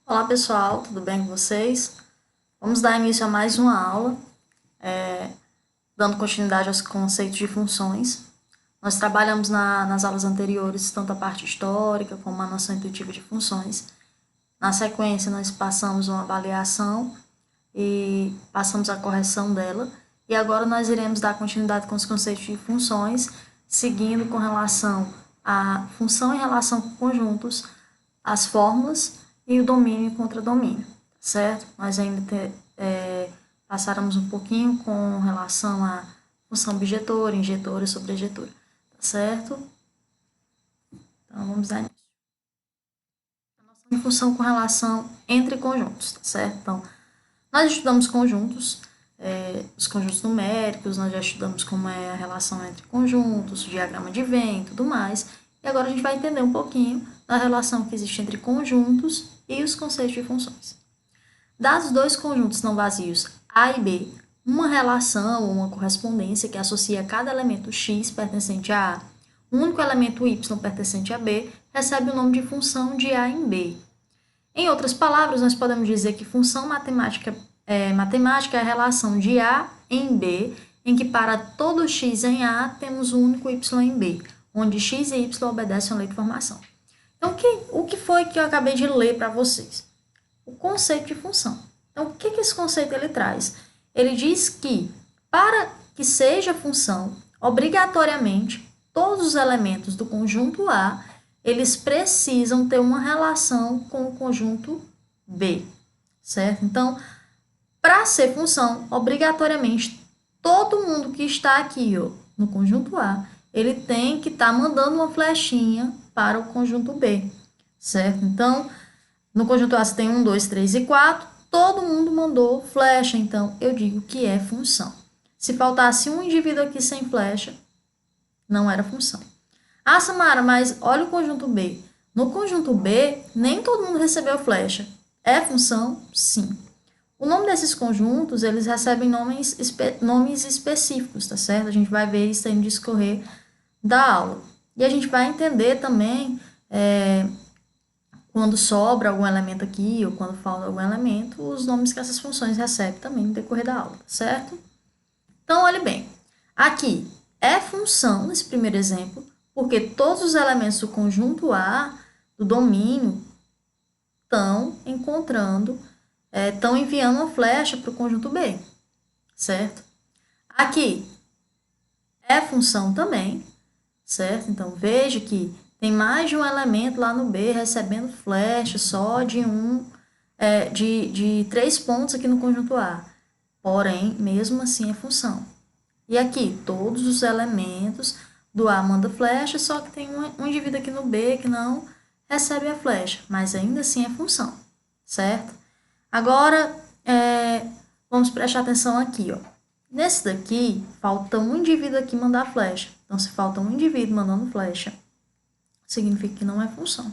Olá pessoal, tudo bem com vocês? Vamos dar início a mais uma aula, dando continuidade aos conceitos de funções. Nós trabalhamos nas aulas anteriores tanto a parte histórica como a noção intuitiva de funções. Na sequência, nós passamos uma avaliação e passamos a correção dela. E agora nós iremos dar continuidade com os conceitos de funções, seguindo com relação à função em relação com conjuntos, as fórmulas e o domínio contra domínio, certo? Nós ainda passaremos um pouquinho com relação à função objetora, injetora e sobrejetora, tá certo? Então, vamos dar início. A noção de função com relação entre conjuntos, tá certo? Então, nós estudamos conjuntos, os conjuntos numéricos, nós já estudamos como é a relação entre conjuntos, o diagrama de Venn e tudo mais. E agora a gente vai entender um pouquinho da relação que existe entre conjuntos e os conceitos de funções. Dados dois conjuntos não vazios A e B, uma relação ou uma correspondência que associa cada elemento x pertencente a A, um único elemento y pertencente a B, recebe o nome de função de A em B. Em outras palavras, nós podemos dizer que função matemática é a relação de A em B, em que para todo x em A temos um único y em B, onde x e y obedecem à lei de formação. Então, o que foi que eu acabei de ler para vocês? O conceito de função. Então, o que esse conceito ele traz? Ele diz que, para que seja função, obrigatoriamente, todos os elementos do conjunto A, eles precisam ter uma relação com o conjunto B, certo? Então, para ser função, obrigatoriamente, todo mundo que está aqui no conjunto A, ele tem que estar mandando uma flechinha para o conjunto B, certo? Então, no conjunto A você tem 1, 2, 3 e 4, todo mundo mandou flecha, então eu digo que é função. Se faltasse um indivíduo aqui sem flecha, não era função. Ah, Samara, mas olha o conjunto B. No conjunto B, nem todo mundo recebeu flecha. É função? Sim. O nome desses conjuntos, eles recebem nomes específicos, tá certo? A gente vai ver isso aí no discorrer da aula. E a gente vai entender também quando sobra algum elemento aqui ou quando falta algum elemento, os nomes que essas funções recebem também no decorrer da aula, certo? Então, olhe bem. Aqui é função, nesse primeiro exemplo, porque todos os elementos do conjunto A, do domínio, estão enviando uma flecha para o conjunto B, certo? Aqui é função também, certo? Então, veja que tem mais de um elemento lá no B recebendo flecha só de de 3 pontos aqui no conjunto A. Porém, mesmo assim é função. E aqui, todos os elementos do A mandam flecha, só que tem um indivíduo aqui no B que não recebe a flecha, mas ainda assim é função, certo? Agora, vamos prestar atenção aqui, ó. Nesse daqui, falta um indivíduo aqui mandar flecha. Então, se falta um indivíduo mandando flecha, significa que não é função.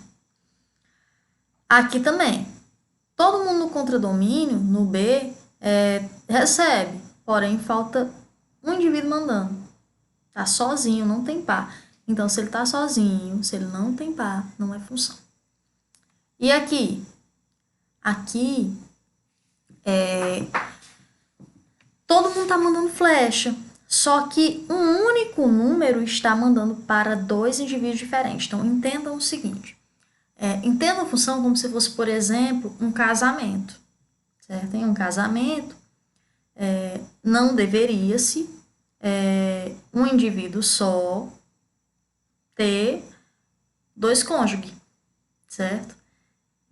Aqui também, todo mundo no contradomínio, no B, recebe, porém falta um indivíduo mandando. Tá sozinho, não tem par. Então, se ele tá sozinho, se ele não tem par, não é função. E aqui? Aqui, todo mundo tá mandando flecha. Só que um único número está mandando para 2 indivíduos diferentes. Então, entendam o seguinte. Entendam a função como se fosse, por exemplo, um casamento. Certo? Em um casamento, não deveria-se um indivíduo só ter 2 cônjuges, certo?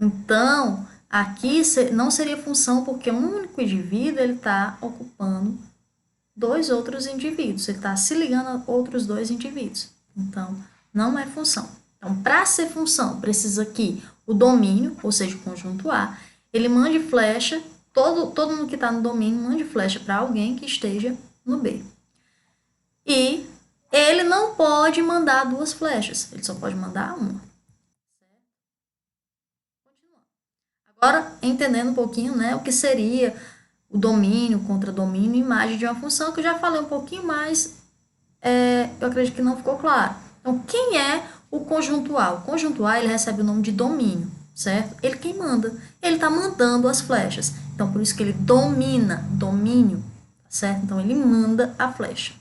Então, aqui não seria função porque um único indivíduo ele está ocupando 2 outros indivíduos, ele está se ligando a outros 2 indivíduos. Então, não é função. Então, para ser função, precisa que o domínio, ou seja, o conjunto A, ele mande flecha, todo mundo que está no domínio mande flecha para alguém que esteja no B. E ele não pode mandar 2 flechas, ele só pode mandar uma. Continuando. Agora, entendendo um pouquinho, né, o que seria o domínio, contradomínio, imagem de uma função, que eu já falei um pouquinho mais, eu acredito que não ficou claro. Então, quem é o conjunto A? O conjunto A ele recebe o nome de domínio, certo? Ele quem manda. Ele está mandando as flechas. Então, por isso que ele domina, domínio, certo? Então, ele manda a flecha.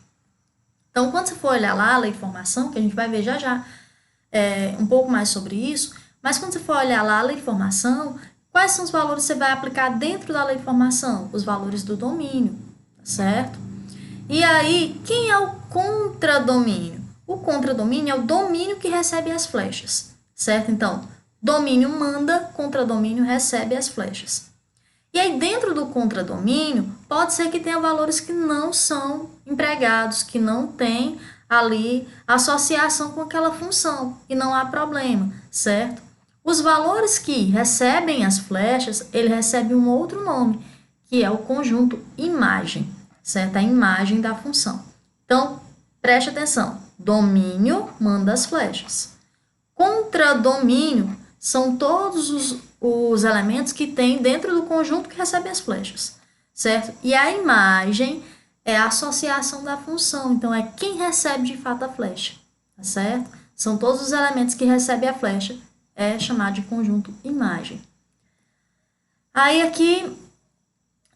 Então, quando você for olhar lá a lei de formação, que a gente vai ver já já um pouco mais sobre isso, mas quando você for olhar lá a lei de formação, quais são os valores que você vai aplicar dentro da lei de formação? Os valores do domínio, certo? E aí, quem é o contradomínio? O contradomínio é o domínio que recebe as flechas, certo? Então, domínio manda, contradomínio recebe as flechas. E aí, dentro do contradomínio, pode ser que tenha valores que não são empregados, que não tem ali associação com aquela função, e não há problema, certo? Os valores que recebem as flechas, ele recebe um outro nome, que é o conjunto imagem, certo? A imagem da função. Então, preste atenção. Domínio manda as flechas. Contradomínio são todos os elementos que tem dentro do conjunto que recebe as flechas, certo? E a imagem é a associação da função, então é quem recebe de fato a flecha, tá certo? São todos os elementos que recebem a flecha, é chamado de conjunto imagem. Aí aqui,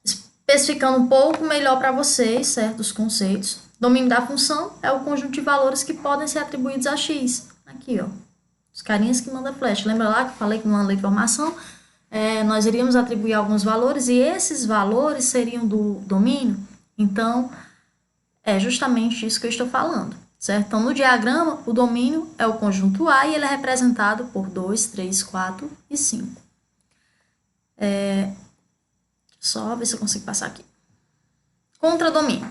especificando um pouco melhor para vocês, certo? Os conceitos. Domínio da função é o conjunto de valores que podem ser atribuídos a x. Aqui, ó. Os carinhas que mandam flecha. Lembra lá que eu falei que numa lei de formação nós iríamos atribuir alguns valores e esses valores seriam do domínio? Então, é justamente isso que eu estou falando, certo? Então, no diagrama, o domínio é o conjunto A e ele é representado por 2, 3, 4 e 5. Só ver se eu consigo passar aqui. Contradomínio.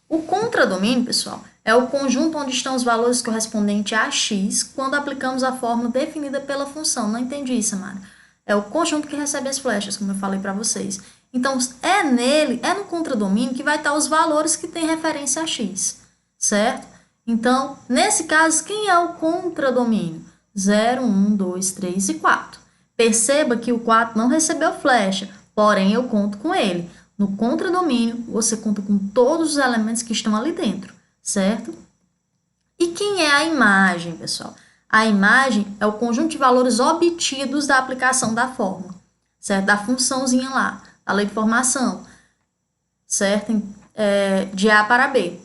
O contradomínio, pessoal, é o conjunto onde estão os valores correspondentes a x quando aplicamos a fórmula definida pela função. Não entendi, Samara. É o conjunto que recebe as flechas, como eu falei para vocês. Então, no contradomínio que vai estar os valores que têm referência a x, certo? Então, nesse caso, quem é o contradomínio? 0, 1, 2, 3 e 4. Perceba que o 4 não recebeu flecha, porém eu conto com ele. No contradomínio, você conta com todos os elementos que estão ali dentro, certo? E quem é a imagem, pessoal? A imagem é o conjunto de valores obtidos da aplicação da fórmula, certo? Da funçãozinha lá, da lei de formação, certo? De A para B.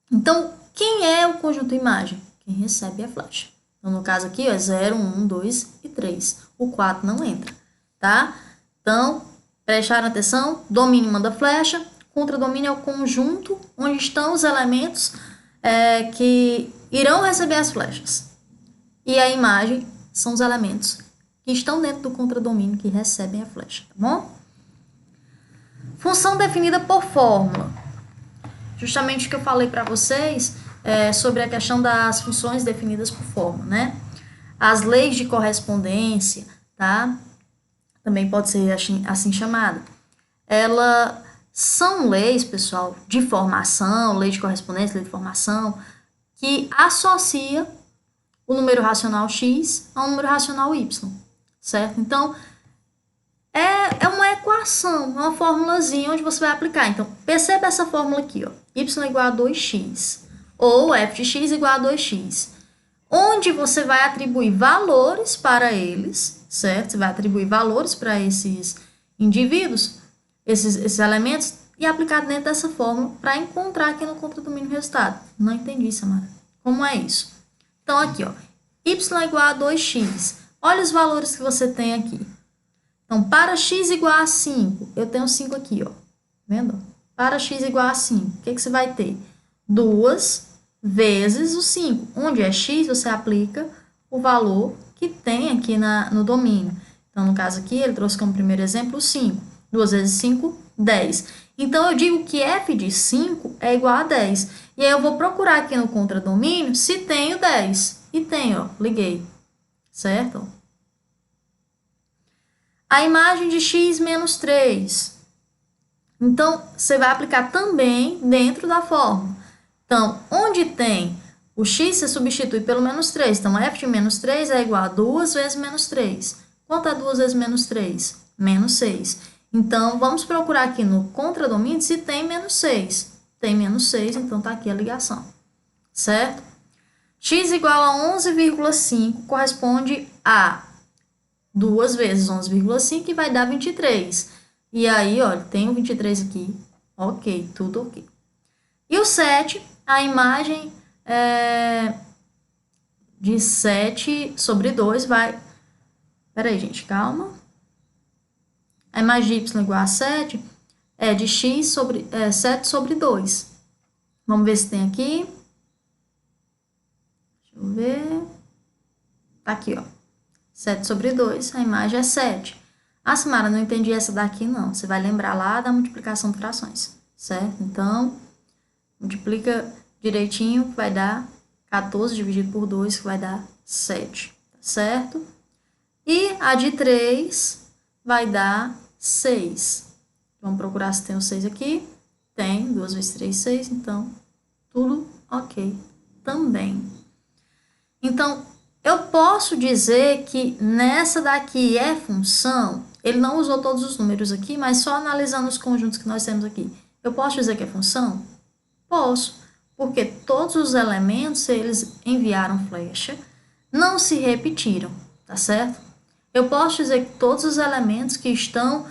Então, quem é o conjunto imagem? Quem recebe a flecha. Então, no caso aqui, é 0, 1, 2 e 3. O 4 não entra, tá? Então, prestaram atenção? Domínio manda flecha, contradomínio é o conjunto onde estão os elementos que irão receber as flechas. E a imagem são os elementos que estão dentro do contradomínio que recebem a flecha, tá bom? Função definida por fórmula. Justamente o que eu falei para vocês sobre a questão das funções definidas por fórmula, né? As leis de correspondência, tá? Também pode ser assim chamada. Elas são leis, pessoal, de formação, lei de correspondência, lei de formação, que associa o número racional x ao número racional y, certo? Então, é uma equação, uma formulazinha onde você vai aplicar. Então, perceba essa fórmula aqui, ó. Y igual a 2x, ou f de x igual a 2x, onde você vai atribuir valores para eles, certo? Você vai atribuir valores para esses indivíduos, esses elementos, e aplicar dentro dessa fórmula para encontrar aqui no contradomínio o resultado. Não entendi, Samara. Como é isso? Então, aqui, ó, y igual a 2x. Olha os valores que você tem aqui. Então, para x igual a 5, eu tenho 5 aqui, ó. Vendo? Para x igual a 5, o que você vai ter? 2 vezes o 5. Onde é x, você aplica o valor que tem aqui no domínio. Então, no caso aqui, ele trouxe como primeiro exemplo o 5. 2 vezes 5, 10. Então, eu digo que f de 5 é igual a 10. E aí, eu vou procurar aqui no contradomínio se tem o 10. E tem, ó, liguei. Certo? A imagem de x menos 3. Então, você vai aplicar também dentro da fórmula. Então, onde tem o x, você substitui pelo menos 3. Então, f de menos 3 é igual a 2 vezes menos 3. Quanto é 2 vezes menos 3? Menos 6. Então, vamos procurar aqui no contradomínio se tem menos 6. Tem menos 6, então tá aqui a ligação. Certo? X igual a 11,5 corresponde a 2 vezes 11,5 e vai dar 23. E aí, olha, tem o 23 aqui. Ok, tudo ok. E o 7, a imagem de 7 sobre 2 vai... Peraí, gente, calma. A imagem de y igual a 7 é de x sobre 7 sobre 2. Vamos ver se tem aqui. Deixa eu ver. Tá aqui, ó. 7 sobre 2, a imagem é 7. Ah, Samara, não entendi essa daqui, não. Você vai lembrar lá da multiplicação de frações, certo? Então, multiplica direitinho, que vai dar 14 dividido por 2, que vai dar 7, tá certo? E a de 3 vai dar 6. Vamos procurar se tem o 6 aqui. Tem, 2 vezes 3, 6, então, tudo ok também. Então, eu posso dizer que nessa daqui é função, ele não usou todos os números aqui, mas só analisando os conjuntos que nós temos aqui. Eu posso dizer que é função? Posso, porque todos os elementos, eles enviaram flecha, não se repetiram, tá certo? Eu posso dizer que todos os elementos que estão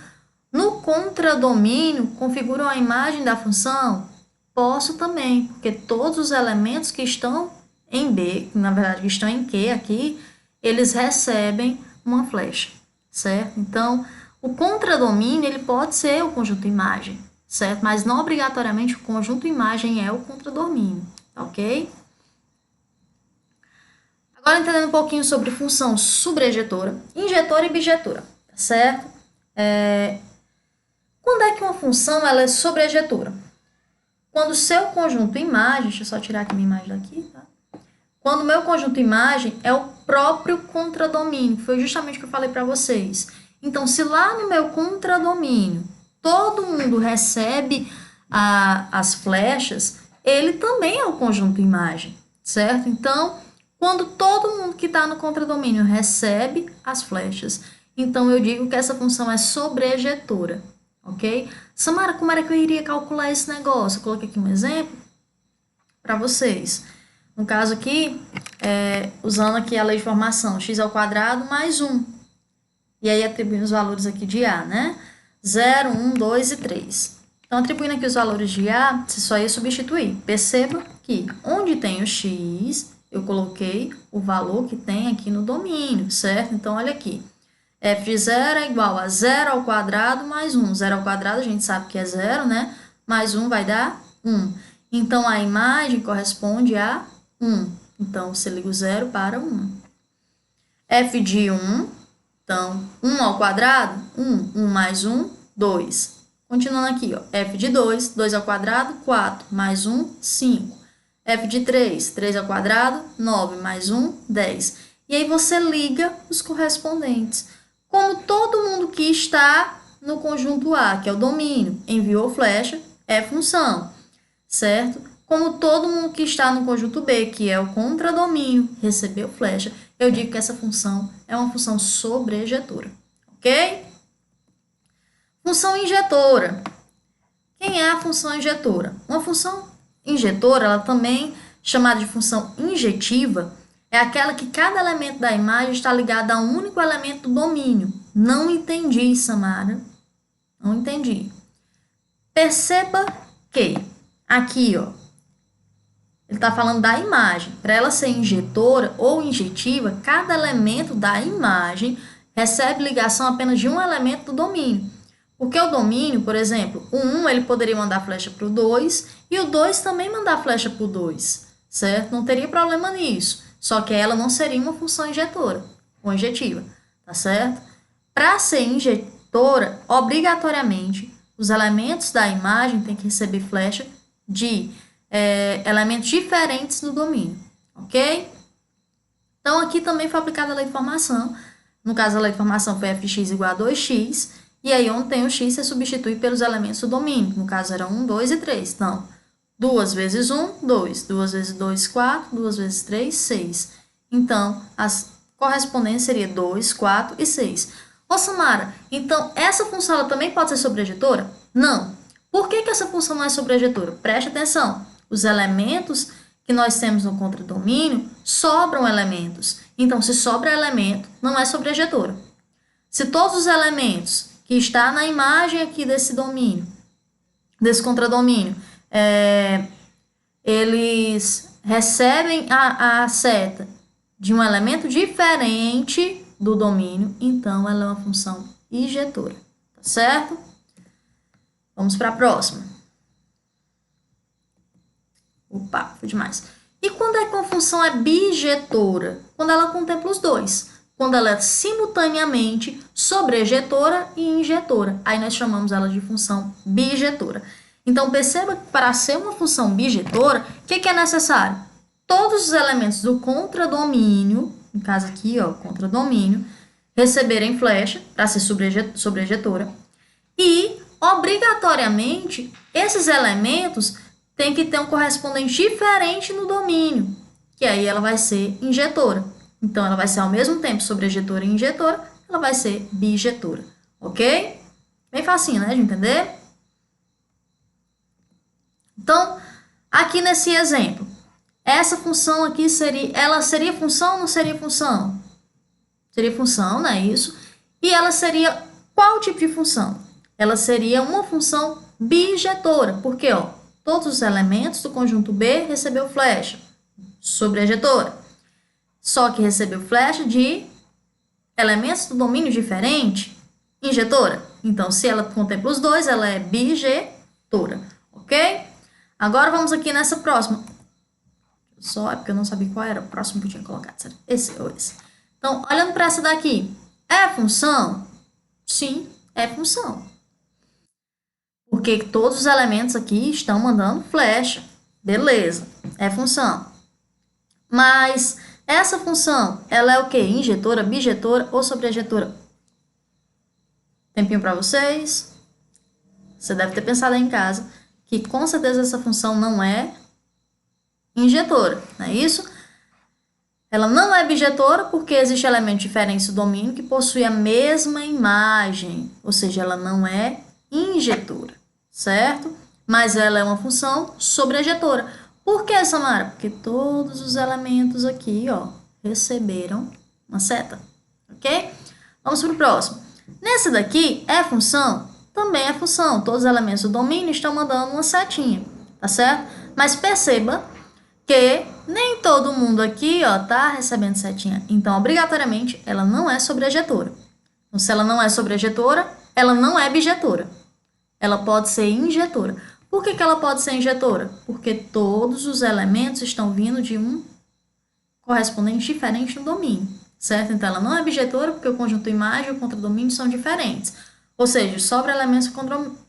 no contradomínio configuram a imagem da função? Posso também, porque todos os elementos que estão em B, na verdade que estão em Q aqui, eles recebem uma flecha, certo? Então, o contradomínio ele pode ser o conjunto imagem, certo? Mas não obrigatoriamente o conjunto imagem é o contradomínio, ok? Agora entendendo um pouquinho sobre função subrejetora, injetora e bijetora, tá certo? Quando é que uma função ela é sobrejetora? Quando o seu conjunto imagem, deixa eu só tirar aqui minha imagem daqui, tá? Quando o meu conjunto imagem é o próprio contradomínio, que foi justamente o que eu falei para vocês. Então, se lá no meu contradomínio todo mundo recebe as flechas, ele também é o conjunto imagem, certo? Então, quando todo mundo que está no contradomínio recebe as flechas, então eu digo que essa função é sobrejetora, ok? Samara, como era que eu iria calcular esse negócio? Eu coloquei aqui um exemplo para vocês. No caso aqui, usando aqui a lei de formação, x ao quadrado mais 1. E aí atribuindo os valores aqui de A, né? 0, 1, 2 e 3. Então, atribuindo aqui os valores de A, você só ia substituir. Perceba que onde tem o x, eu coloquei o valor que tem aqui no domínio, certo? Então, olha aqui. F de 0 é igual a 0 ao quadrado mais 1. 0 ao quadrado a gente sabe que é 0, né? Mais 1 vai dar 1. Então, a imagem corresponde a 1. Então, você liga o 0 para 1. F de 1, então, 1 ao quadrado, 1. 1 mais 1, 2. Continuando aqui, ó, F de 2, 2 ao quadrado, 4. Mais 1, 5. F de 3, 3 ao quadrado, 9. Mais 1, 10. E aí você liga os correspondentes. Como todo mundo que está no conjunto A, que é o domínio, enviou flecha, é função, certo? Como todo mundo que está no conjunto B, que é o contradomínio, recebeu flecha, eu digo que essa função é uma função sobrejetora, ok? Função injetora. Quem é a função injetora? Uma função injetora, ela também chamada de função injetiva, é aquela que cada elemento da imagem está ligado a um único elemento do domínio. Não entendi, Samara. Não entendi. Perceba que aqui, ó, ele está falando da imagem. Para ela ser injetora ou injetiva, cada elemento da imagem recebe ligação apenas de um elemento do domínio. Porque o domínio, por exemplo, o 1 ele poderia mandar flecha para o 2 e o 2 também mandar flecha para o 2, certo? Não teria problema nisso. Só que ela não seria uma função injetora ou injetiva, tá certo? Para ser injetora, obrigatoriamente, os elementos da imagem têm que receber flecha de elementos diferentes no domínio, ok? Então, aqui também foi aplicada a lei de formação. No caso, a lei de formação foi f de x igual a 2x, e aí onde tem o x, você substitui pelos elementos do domínio. No caso, era 1, 2 e 3. Então, 2 vezes 1, 2. 2 vezes 2, 4. 2 vezes 3, 6. Então, as correspondências seriam 2, 4 e 6. Ô, Samara, então essa função ela também pode ser sobrejetora? Não. Por que essa função não é sobrejetora? Preste atenção. Os elementos que nós temos no contradomínio sobram elementos. Então, se sobra elemento, não é sobrejetora. Se todos os elementos que está na imagem aqui desse domínio, desse contradomínio, eles recebem a seta de um elemento diferente do domínio, então ela é uma função injetora, tá certo? Vamos para a próxima. Opa, foi demais. E quando é que uma função é bijetora? Quando ela contempla os dois. Quando ela é simultaneamente sobrejetora e injetora. Aí nós chamamos ela de função bijetora. Então, perceba que para ser uma função bijetora, o que é necessário? Todos os elementos do contradomínio, no caso aqui, ó, contradomínio, receberem flecha para ser sobrejetora. E, obrigatoriamente, esses elementos têm que ter um correspondente diferente no domínio, que aí ela vai ser injetora. Então, ela vai ser ao mesmo tempo sobrejetora e injetora, ela vai ser bijetora, ok? Bem facinho, né, de entender? Então, aqui nesse exemplo, essa função aqui seria função ou não seria função? Seria função, não é isso? E ela seria qual tipo de função? Ela seria uma função bijetora, porque, ó, todos os elementos do conjunto B recebeu flecha sobrejetora. Só que recebeu flecha de elementos do domínio diferente, injetora. Então, se ela contempla os dois, ela é bijetora, ok? Agora vamos aqui nessa próxima. Só é porque eu não sabia qual era o próximo que eu tinha colocado. Certo? Esse ou esse. Então, olhando para essa daqui, é função? Sim, é função. Porque todos os elementos aqui estão mandando flecha. Beleza, é função. Mas essa função, ela é o quê? Injetora, bijetora ou sobrejetora? Tempinho para vocês. Você deve ter pensado aí em casa que com certeza essa função não é injetora, não é isso? Ela não é bijetora porque existe elemento diferente do domínio que possui a mesma imagem, ou seja, ela não é injetora, certo? Mas ela é uma função sobrejetora. Por que, Samara? Porque todos os elementos aqui, ó, receberam uma seta, ok? Vamos para o próximo. Nesse daqui, é função? Também é função. Todos os elementos do domínio estão mandando uma setinha, tá certo? Mas perceba que nem todo mundo aqui, ó, tá recebendo setinha. Então, obrigatoriamente, ela não é sobrejetora. Então, se ela não é sobrejetora, ela não é bijetora. Ela pode ser injetora. Por que ela pode ser injetora? Porque todos os elementos estão vindo de um correspondente diferente no domínio, certo? Então, ela não é bijetora porque o conjunto imagem e o contradomínio são diferentes. Ou seja, sobra elementos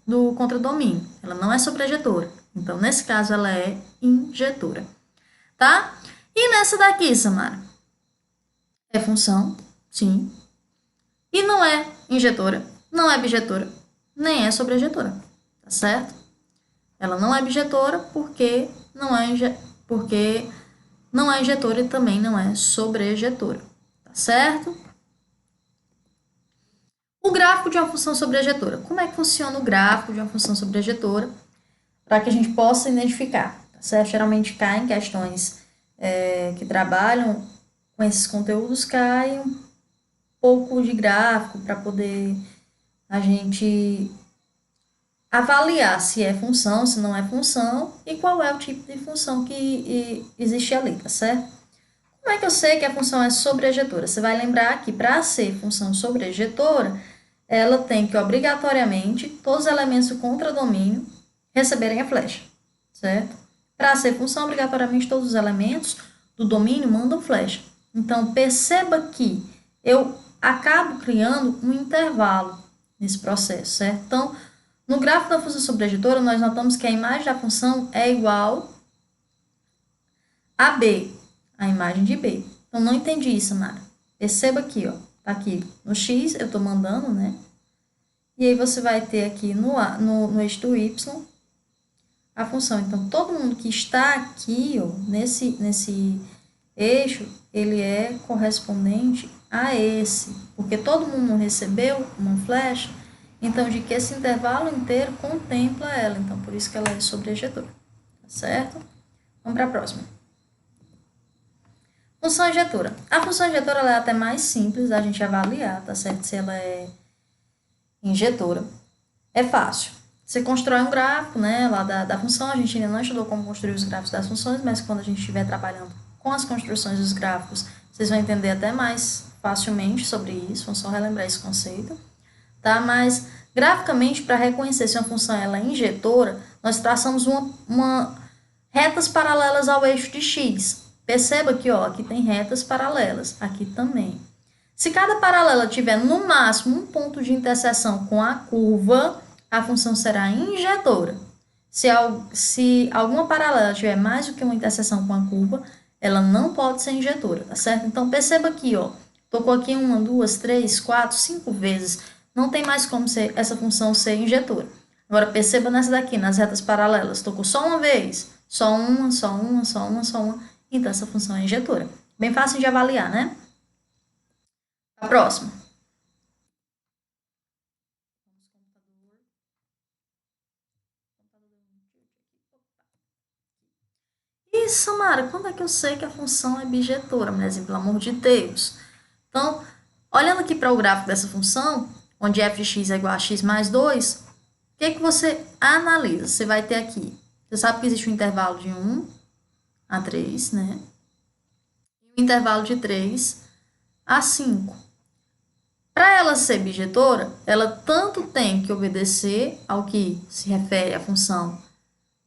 do contradomínio. Ela não é sobrejetora. Então, nesse caso, ela é injetora. Tá? E nessa daqui, Samara? É função? Sim. E não é injetora, não é bijetora, nem é sobrejetora. Tá certo? Ela não é bijetora porque não é injetora e também não é sobrejetora. Tá certo? O gráfico de uma função sobrejetora. Como é que funciona o gráfico de uma função sobrejetora? Para que a gente possa identificar. Tá certo? Geralmente caem questões que trabalham com esses conteúdos, caem um pouco de gráfico para poder a gente avaliar se é função, se não é função e qual é o tipo de função que existe ali, tá certo? Como é que eu sei que a função é sobrejetora? Você vai lembrar que para ser função sobrejetora, ela tem que obrigatoriamente todos os elementos do contradomínio receberem a flecha, certo? Para ser função, obrigatoriamente todos os elementos do domínio mandam flecha. Então, perceba que eu acabo criando um intervalo nesse processo, certo? Então, no gráfico da função sobrejetora, nós notamos que a imagem da função é igual a B, a imagem de B. Então, não entendi isso, Mara. Perceba aqui, ó. Tá aqui no X, eu estou mandando, né? E aí você vai ter aqui no eixo do Y a função. Então, todo mundo que está aqui, ó, nesse eixo, ele é correspondente a esse. Porque todo mundo recebeu uma flecha, então, de que esse intervalo inteiro contempla ela. Então, por isso que ela é sobrejetora. Tá certo? Vamos para a próxima. Função injetora. A função injetora ela é até mais simples da gente avaliar, tá certo? Se ela é injetora. É fácil. Você constrói um gráfico, né, lá da função. A gente ainda não estudou como construir os gráficos das funções, mas quando a gente estiver trabalhando com as construções dos gráficos, vocês vão entender até mais facilmente sobre isso. Vamos só relembrar esse conceito, tá? Mas, graficamente, para reconhecer se uma função ela é injetora, nós traçamos uma retas paralelas ao eixo de x. Perceba que, ó, aqui tem retas paralelas, aqui também. Se cada paralela tiver no máximo um ponto de interseção com a curva, a função será injetora. Se alguma paralela tiver mais do que uma interseção com a curva, ela não pode ser injetora, tá certo? Então, perceba aqui, ó, tocou aqui 1, 2, 3, 4, 5 vezes. Não tem mais como essa função ser injetora. Agora, perceba nessa daqui, nas retas paralelas, tocou só uma vez, só uma, só uma, só uma, só uma. Então, essa função é injetora. Bem fácil de avaliar, né? A próxima. E, Samara, quando é que eu sei que a função é bijetora, mulherzinha, pelo amor de Deus? Então, olhando aqui para o gráfico dessa função, onde f de x é igual a x mais 2, o que você analisa? Você vai ter aqui, você sabe que existe um intervalo de 1 a 3, né? E um intervalo de 3 a 5. Para ela ser bijetora, ela tanto tem que obedecer ao que se refere à função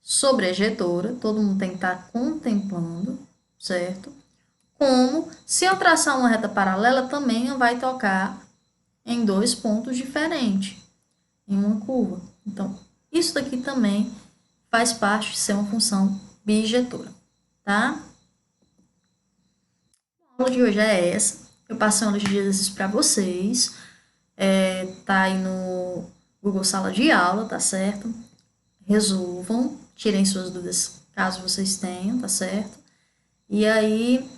sobrejetora, todo mundo tem que estar contemplando, certo? Como, se eu traçar uma reta paralela, também vai tocar em dois pontos diferentes, em uma curva. Então, isso daqui também faz parte de ser uma função bijetora, tá? A aula de hoje é essa. Eu passei uma lista de exercícios para vocês. Tá aí no Google Sala de Aula, tá certo? Resolvam, tirem suas dúvidas caso vocês tenham, tá certo? E aí,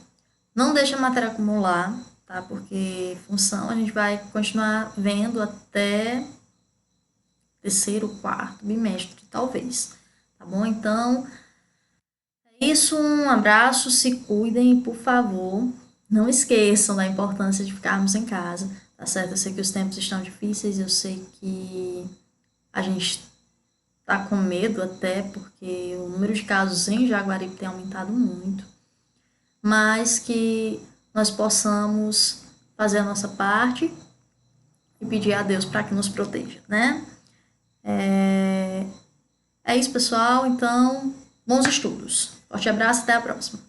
não deixe a matéria acumular, tá? Porque função a gente vai continuar vendo até terceiro, quarto bimestre, talvez. Tá bom? Então, é isso. Um abraço, se cuidem e, por favor, não esqueçam da importância de ficarmos em casa, tá certo? Eu sei que os tempos estão difíceis, eu sei que a gente tá com medo até, porque o número de casos em Jaguaribe tem aumentado muito, mas que nós possamos fazer a nossa parte e pedir a Deus para que nos proteja, né? É isso, pessoal. Então, bons estudos. Forte abraço, até a próxima.